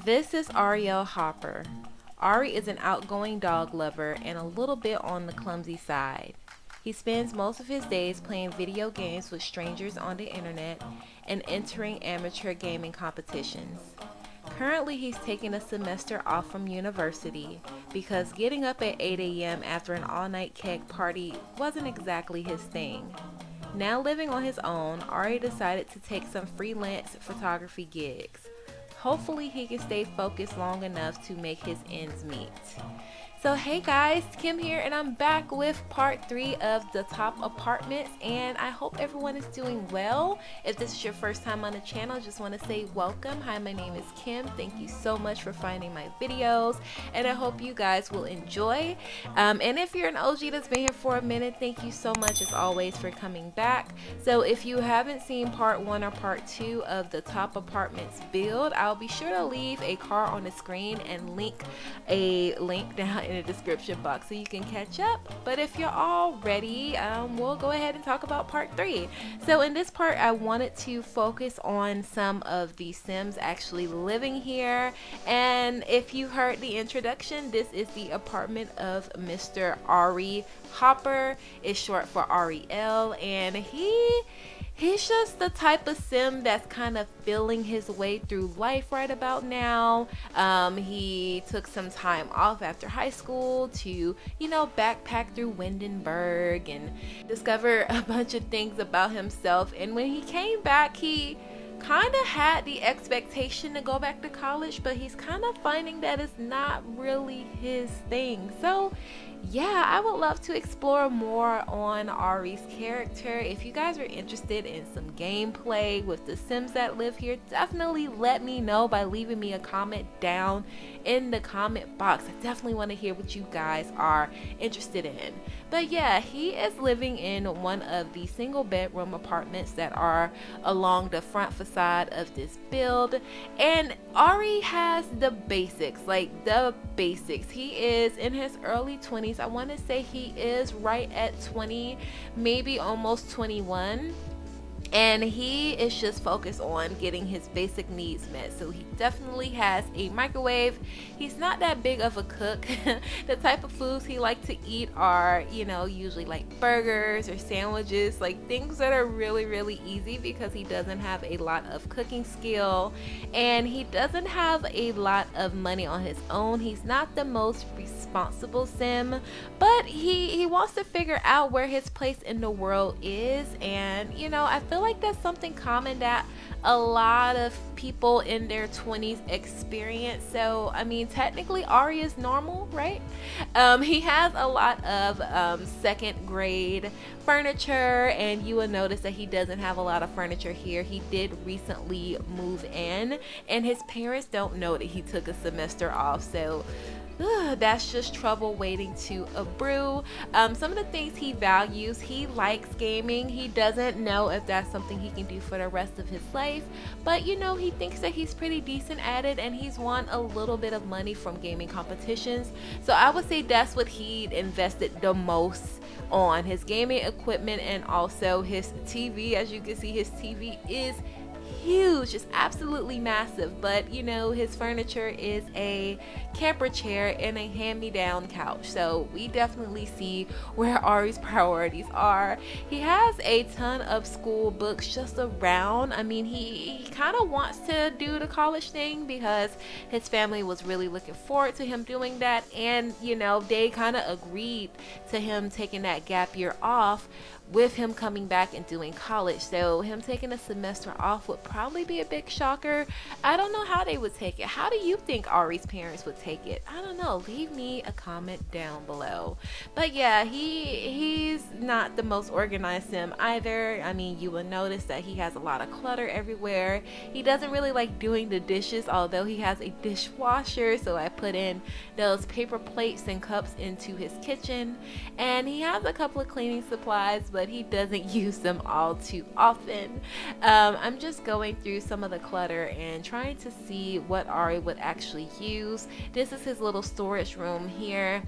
This is Ariel Hopper. Ari is an outgoing dog lover and a little bit on the clumsy side. He spends most of his days playing video games with strangers on the internet and entering amateur gaming competitions. Currently, he's taking a semester off from university because getting up at 8 a.m. after an all-night keg party wasn't exactly his thing. Now living on his own, Ari decided to take some freelance photography gigs. Hopefully he can stay focused long enough to make his ends meet. So hey guys, Kim here, and I'm back with part 3 of the top apartments, and I hope everyone is doing well. If this is your first time on the channel, just want to say welcome. Hi, my name is Kim. Thank you so much for finding my videos, and I hope you guys will enjoy. And if you're an OG that's been here for a minute, thank you so much as always for coming back. So if you haven't seen part 1 or part 2 of the top apartments build, I'll be sure to leave a card on the screen and link a link down in the description box so you can catch up. But if you're all ready, we'll go ahead and talk about part 3. So in this part, I wanted to focus on some of the Sims actually living here. And if you heard the introduction, this is the apartment of Mr. Ari Hopper. It's short for Ariel, and he's just the type of Sim that's kind of feeling his way through life right about now. He took some time off after high school to, backpack through Windenburg and discover a bunch of things about himself. And when he came back, he kind of had the expectation to go back to college, but he's kind of finding that it's not really his thing. So yeah, I would love to explore more on Ari's character. If you guys are interested in some gameplay with the Sims that live here, definitely let me know by leaving me a comment down in the comment box. I definitely want to hear what you guys are interested in. But yeah, he is living in one of the single bedroom apartments that are along the front facade of this build. And Ari has the basics, like the basics. He is in his early 20s. I want to say he is right at 20, maybe almost 21. And he is just focused on getting his basic needs met. So he definitely has a microwave. He's not that big of a cook. The type of foods he likes to eat are, usually like burgers or sandwiches, like things that are really, really easy because he doesn't have a lot of cooking skill and he doesn't have a lot of money on his own. He's not the most responsible Sim, but he wants to figure out where his place in the world is. And I feel like that's something common that a lot of people in their 20s experience. So I mean, technically Ari is normal, right? He has a lot of second grade furniture, and you will notice that he doesn't have a lot of furniture here. He did recently move in, and his parents don't know that he took a semester off, so that's just trouble waiting to brew. Some of the things he values: he likes gaming. He doesn't know if that's something he can do for the rest of his life, but he thinks that he's pretty decent at it, and he's won a little bit of money from gaming competitions. So I would say that's what he invested the most on: his gaming equipment and also his TV. As you can see, his TV is huge, just absolutely massive. But his furniture is a camper chair and a hand-me-down couch, so we definitely see where Ari's priorities are. He has a ton of school books just around. I mean, he kind of wants to do the college thing because his family was really looking forward to him doing that, and they kind of agreed to him taking that gap year off with him coming back and doing college. So him taking a semester off would probably be a big shocker. I don't know how they would take it. How do you think Ari's parents would take it? I don't know. Leave me a comment down below. But yeah, he's not the most organized Sim either. I mean, you will notice that he has a lot of clutter everywhere. He doesn't really like doing the dishes, although he has a dishwasher, so I put in those paper plates and cups into his kitchen. And he has a couple of cleaning supplies, but he doesn't use them all too often. I'm just going through some of the clutter and trying to see what Ari would actually use. This is his little storage room here.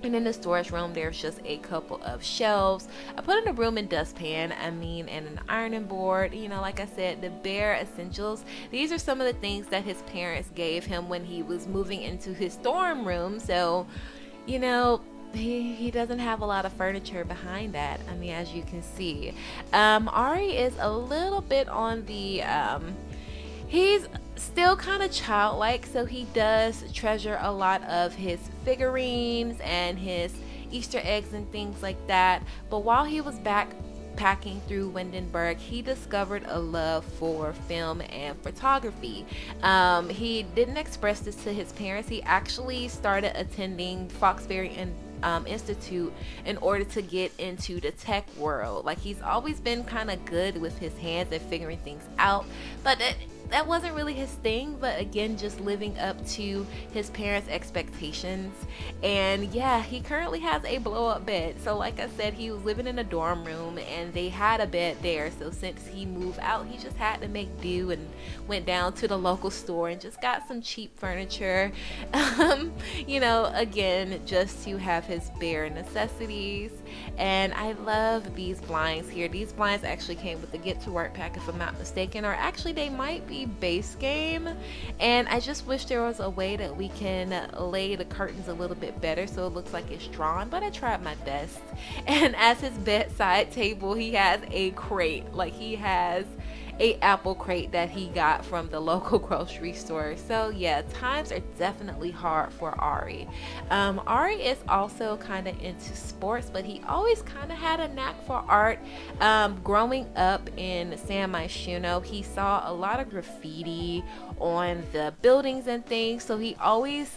And in the storage room, there's just a couple of shelves. I put in a room and dustpan, and an ironing board. You know, like I said, the bare essentials. These are some of the things that his parents gave him when he was moving into his dorm room. So, you know, he doesn't have a lot of furniture behind that. I mean, as you can see, Ari is a little bit on the he's still kind of childlike, so he does treasure a lot of his figurines and his Easter eggs and things like that. But while he was backpacking through Windenburg, he discovered a love for film and photography. He didn't express this to his parents. He actually started attending Foxbury Institute in order to get into the tech world. Like, he's always been kind of good with his hands and figuring things out, but that wasn't really his thing. But again, just living up to his parents' expectations. And yeah, he currently has a blow up bed. So like I said, he was living in a dorm room and they had a bed there. So since he moved out, he just had to make do and went down to the local store and just got some cheap furniture. You know, again, just to have his bare necessities. And I love these blinds here. These blinds actually came with the Get to Work pack, if I'm not mistaken, or actually they might be base game. And I just wish there was a way that we can lay the curtains a little bit better so it looks like it's drawn, but I tried my best. And as his bedside table, he has a crate. Like, he has a apple crate that he got from the local grocery store. So yeah, times are definitely hard for Ari. Ari is also kind of into sports, but he always kind of had a knack for art. Growing up in San Myshuno, he saw a lot of graffiti on the buildings and things, so he always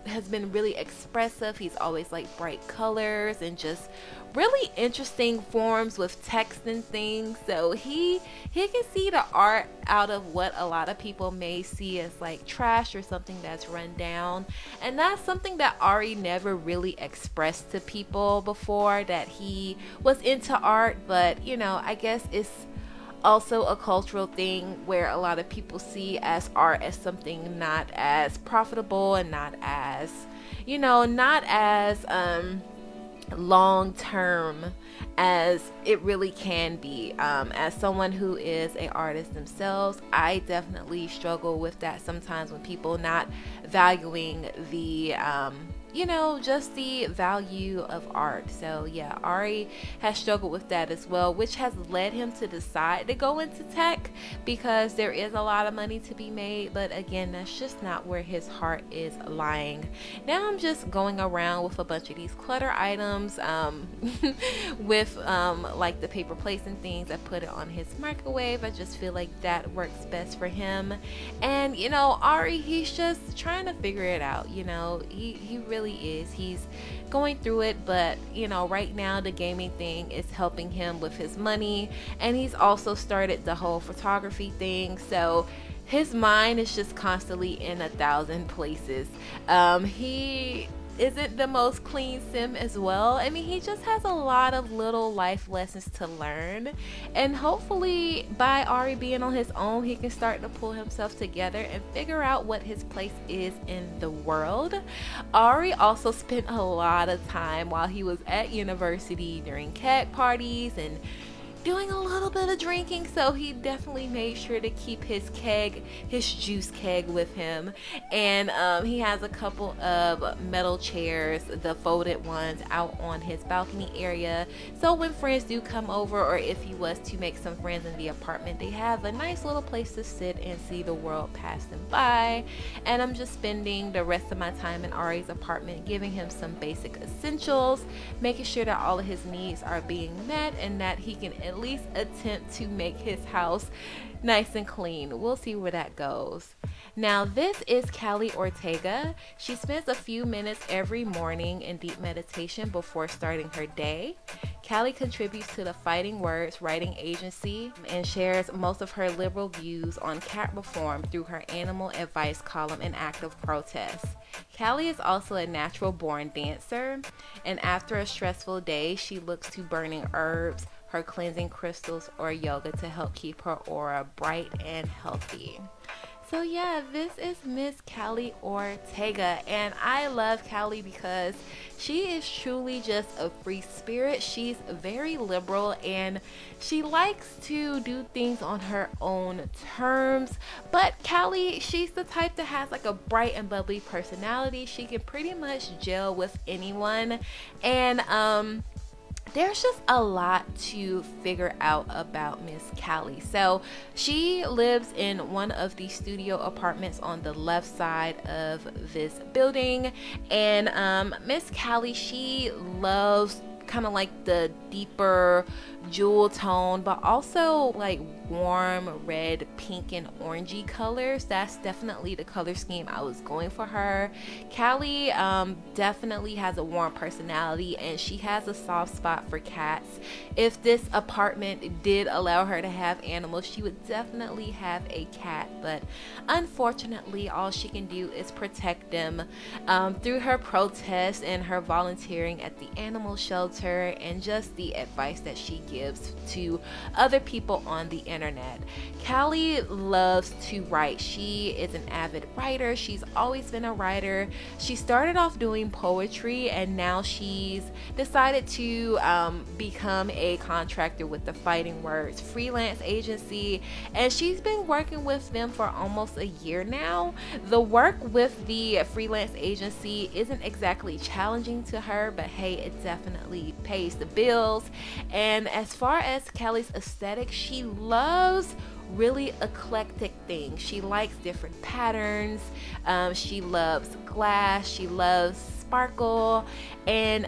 has been really expressive. He's always bright colors and just really interesting forms with text and things. So he can see the art out of what a lot of people may see as trash or something that's run down. And that's something that Ari never really expressed to people before, that he was into art. But you know, I guess it's also a cultural thing where a lot of people see as art as something not as profitable and not as, not as long term as it really can be. As someone who is an artist themselves, I definitely struggle with that sometimes, when people not valuing the just the value of art. So yeah, Ari has struggled with that as well, which has led him to decide to go into tech, because there is a lot of money to be made. But again, that's just not where his heart is lying. Now I'm just going around with a bunch of these clutter items, with the paper plates and things. I put it on his microwave. I just feel like that works best for him. And Ari, he's just trying to figure it out. He really is. He's going through it, but right now the gaming thing is helping him with his money, and he's also started the whole photography thing. So his mind is just constantly in 1,000 places. He isn't the most clean sim as well. I mean, he just has a lot of little life lessons to learn, and hopefully by Ari being on his own, he can start to pull himself together and figure out what his place is in the world. Ari also spent a lot of time while he was at university during keg parties and doing a little bit of drinking, so he definitely made sure to keep his juice keg with him. And he has a couple of metal chairs, the folded ones, out on his balcony area, so when friends do come over, or if he was to make some friends in the apartment, they have a nice little place to sit and see the world pass them by. And I'm just spending the rest of my time in Ari's apartment, giving him some basic essentials, making sure that all of his needs are being met, and that he can at least attempt to make his house nice and clean. We'll see where that goes. Now, this is Callie Ortega. She spends a few minutes every morning in deep meditation before starting her day. Callie contributes to the Fighting Words writing agency and shares most of her liberal views on cat reform through her animal advice column and active protest. Callie is also a natural-born dancer, and after a stressful day, she looks to burning herbs, her cleansing crystals, or yoga to help keep her aura bright and healthy. So yeah, this is Miss Callie Ortega, and I love Callie because she is truly just a free spirit. She's very liberal and she likes to do things on her own terms. But Callie, she's the type that has like a bright and bubbly personality. She can pretty much gel with anyone, and there's just a lot to figure out about Miss Callie. So she lives in one of the studio apartments on the left side of this building, and Miss Callie, she loves kind of like the deeper jewel tone, but also like warm red, pink, and orangey colors. That's definitely the color scheme I was going for her. Callie definitely has a warm personality, and she has a soft spot for cats. If this apartment did allow her to have animals, she would definitely have a cat, but unfortunately all she can do is protect them through her protests and her volunteering at the animal shelter and just the advice that she gives to other people on the internet. Callie loves to write. She is an avid writer. She's always been a writer. She started off doing poetry, and now she's decided to become a contractor with the Fighting Words freelance agency, and she's been working with them for almost a year now. The work with the freelance agency isn't exactly challenging to her, but hey, it definitely pays the bills. And as far as Callie's aesthetic, she loves really eclectic things. She likes different patterns. She loves glass. She loves sparkle, and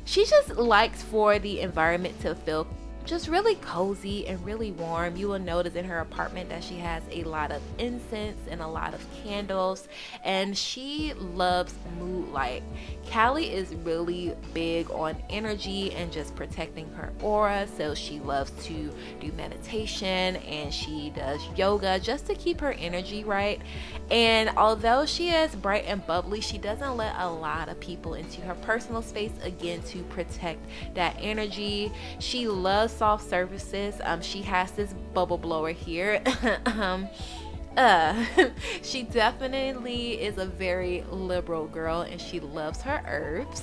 she just likes for the environment to feel just really cozy and really warm. You will notice in her apartment that she has a lot of incense and a lot of candles, and she loves mood light. Callie is really big on energy and just protecting her aura, so she loves to do meditation and she does yoga just to keep her energy right. And although she is bright and bubbly, she doesn't let a lot of people into her personal space, again, to protect that energy. She loves soft surfaces. She has this bubble blower here. She definitely is a very liberal girl, and she loves her herbs.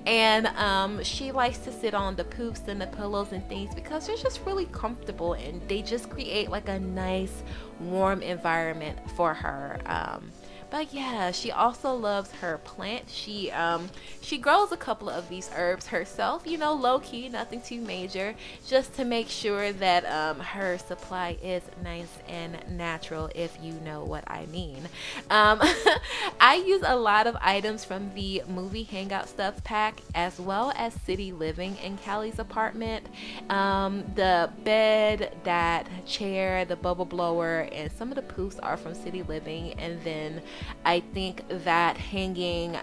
And she likes to sit on the poofs and the pillows and things because they're just really comfortable, and they just create like a nice warm environment for her. But yeah, she also loves her plants. She grows a couple of these herbs herself, you know, low key, nothing too major, just to make sure that her supply is nice and natural, if you know what I mean. I use a lot of items from the movie Hangout Stuff pack, as well as City Living in Callie's apartment. The bed, that chair, the bubble blower, and some of the poofs are from City Living, and then I think that hanging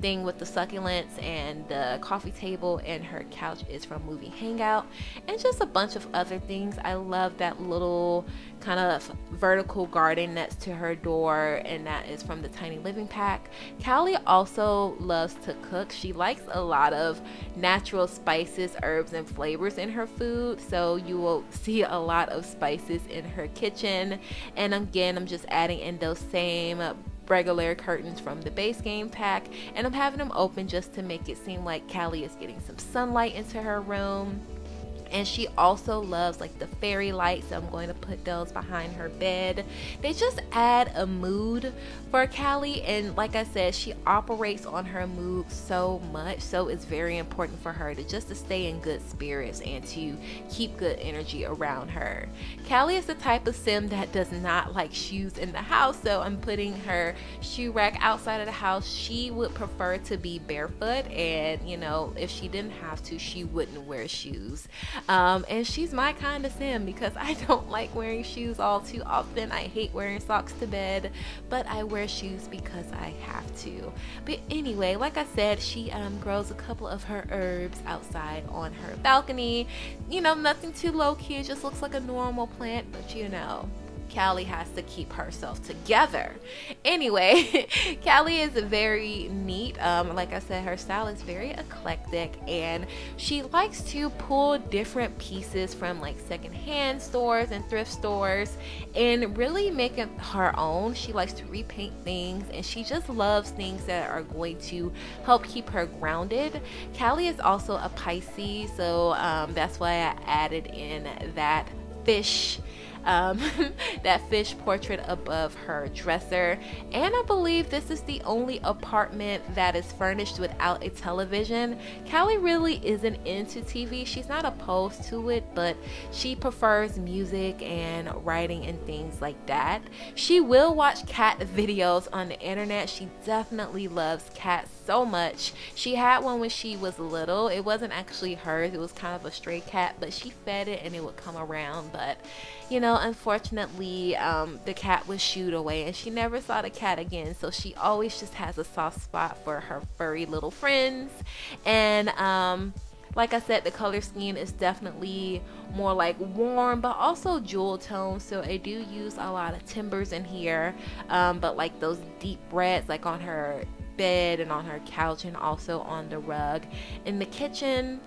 thing with the succulents and the coffee table and her couch is from movie Hangout, and just a bunch of other things. I love that little kind of vertical garden next to her door, and that is from the Tiny Living pack. Callie also loves to cook. She likes a lot of natural spices, herbs, and flavors in her food, so you will see a lot of spices in her kitchen. And again, I'm just adding in those same regular curtains from the base game pack, and I'm having them open just to make it seem like Callie is getting some sunlight into her room. And she also loves like the fairy lights, so I'm going to put those behind her bed. They just add a mood for Callie, and like I said, she operates on her mood so much, so it's very important for her to stay in good spirits and to keep good energy around her. Callie is the type of sim that does not like shoes in the house, so I'm putting her shoe rack outside of the house. She would prefer to be barefoot, and you know, if she didn't have to, she wouldn't wear shoes. And she's my kind of sim because I don't like wearing shoes all too often. I hate wearing socks to bed, but I wear shoes because I have to. But anyway, like I said, she grows a couple of her herbs outside on her balcony. You know, nothing too low key, it just looks like a normal plant, but you know, Callie has to keep herself together. Anyway, Callie is very neat. Like I said, her style is very eclectic, and she likes to pull different pieces from like secondhand stores and thrift stores and really make it her own. She likes to repaint things, and she just loves things that are going to help keep her grounded. Callie is also a Pisces, so that's why I added in that fish that fish portrait above her dresser. And I believe this is the only apartment that is furnished without a television. Callie really isn't into TV. She's not opposed to it, but she prefers music and writing and things like that. She will watch cat videos on the internet. She definitely loves cats so much. She had one when she was little. It wasn't actually hers, it was kind of a stray cat, but she fed it and it would come around. But you know, unfortunately, the cat was shooed away and she never saw the cat again. So she always just has a soft spot for her furry little friends. And like I said, the color scheme is definitely more like warm but also jewel tones. So I do use a lot of timbers in here, but like those deep reds like on her bed and on her couch and also on the rug in the kitchen.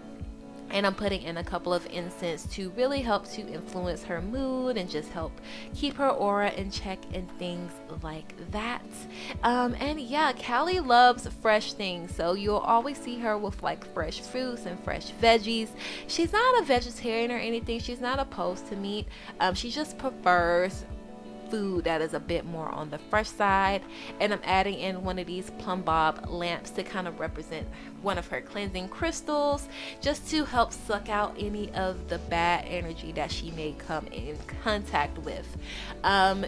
And I'm putting in a couple of incense to really help to influence her mood and just help keep her aura in check and things like that. And yeah, Callie loves fresh things, so you'll always see her with like fresh fruits and fresh veggies. She's not a vegetarian or anything. She's not opposed to meat. She just prefers food that is a bit more on the fresh side. And I'm adding in one of these plumb bob lamps to kind of represent one of her cleansing crystals, just to help suck out any of the bad energy that she may come in contact with.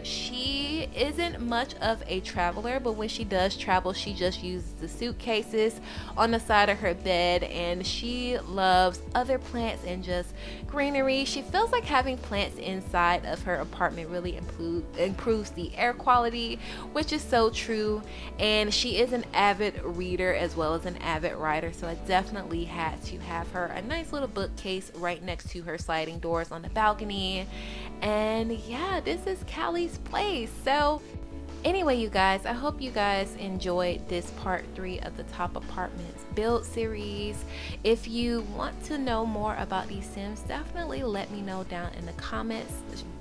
She isn't much of a traveler, but when she does travel, she just uses the suitcases on the side of her bed, and she loves other plants and just greenery. She feels like having plants inside of her apartment really improves the air quality, which is so true. And she is an avid reader as well as an avid writer, so I definitely had to have her a nice little bookcase right next to her sliding doors on the balcony. And yeah, this is Callie's place. So anyway, you guys, I hope you guys enjoyed this part 3 of the Top Apartments build series. If you want to know more about these Sims, definitely let me know down in the comments.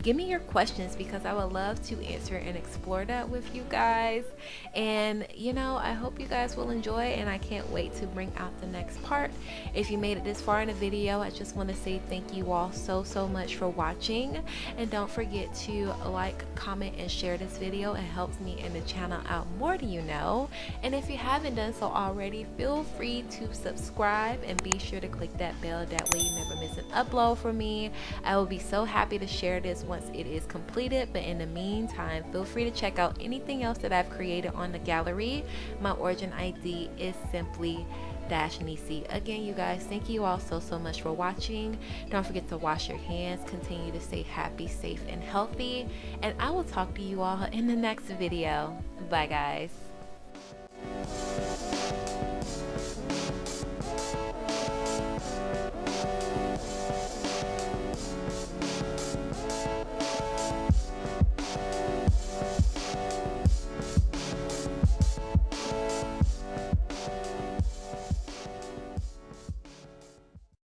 Give me your questions because I would love to answer and explore that with you guys. And you know, I hope you guys will enjoy, and I can't wait to bring out the next part. If you made it this far in the video, I just want to say thank you all so much for watching, and don't forget to like, comment, and share this video. It helps me and the channel out more than you know. And if you haven't done so already, feel free to subscribe and be sure to click that bell. That way you never miss an upload from me. I will be so happy to share this once it is completed, but in the meantime, feel free to check out anything else that I've created on the gallery. My origin ID is Simply-Nisey. Again, you guys, thank you all so much for watching. Don't forget to wash your hands, continue to stay happy, safe, and healthy, and I will talk to you all in the next video. Bye guys.